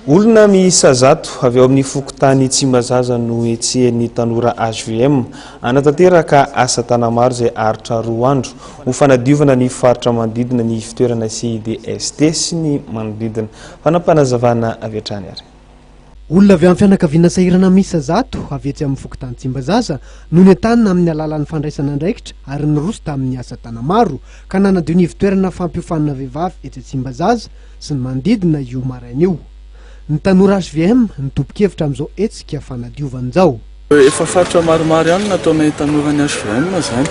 Olona miisa zato avy eo amin'ny fokontany Tsimbazaza no etsehany tanora HVM anatanteraka asa tana maro izay aritra 2 andro ho fanadiovana ny faritra manodidina ny fitoerana CIDST sy ny manodidina. Fanampanazavana avy hatrany ary. Olona avy amin'ny fianakaviana sahirana miisa zato avy etsy amin'ny fokontany Tsimbazaza no nentanina amin'ny alalan'ny fandraisana andraikitra ary niroso tamin'ny asa tana maro ka nanadio ny fitoerana fampiofanana vehivavy etsy Tsimbazaza sy ny manodidina io maraina io. Ny tanora HVM nitopokevitra amin'izao hetsika fanadiovan'izao. Efa faritra maromaro ihany nataonay tanorany HVM zany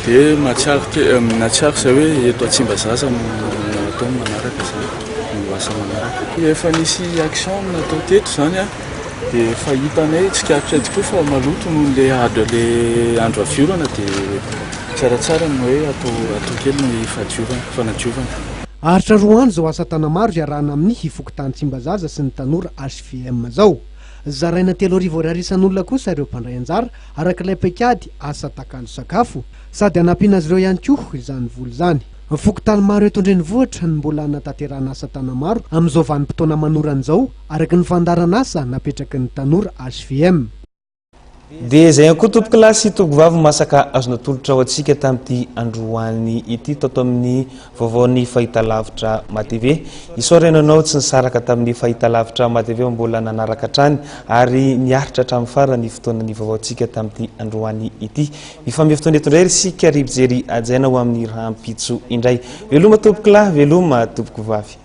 dia natsiaro izay hoe eto Tsimbazaza no natao manaraka zany no asa manaraka. Efa nisy action natao teto zany dia fahitanay tsikaritra tokoa fa maloto noho le ady le andro afiorana dia tsaratsara no hoe atao kely ny fanadiovana. Aritra 2 andro izao asa tana maro iarahana amin'ny hifokotany Tsimbazaza sy ny tanora HVM zao. Zaraina 3,000 isan'olona kosa ireo mpandray anjara arak'ilay paikady asa takalo sakafo sady hanampiana azy ireo ihany koa izany vola izany. Fokotany maro eto an-drenivohitra ny mbola natanterahana asa tana maro amin'izao vanim-potoana manorana izao araky ny fandarana asa napetraky ny tanora HVM. Dia izay ihany koa tompo kilasy tovovavy masaka azona tolotra ho antsika tamin'ity androany ity tato amin'ny vaovaon'ny fahitalavitra MATV. Isaorananao tsy nisaraka tamin'ny fahitalavitra MATV mbola nanaraka hatrany ary niaritra hatramin'ny farany fotoanan'ny vaovaontsika tamin'ity androany ity. Mifamby fotoana eto indray isika ry mijery ajaina ho amin'ny rahampitso indray. Veloma tompo kilahy, veloma tompo vavy.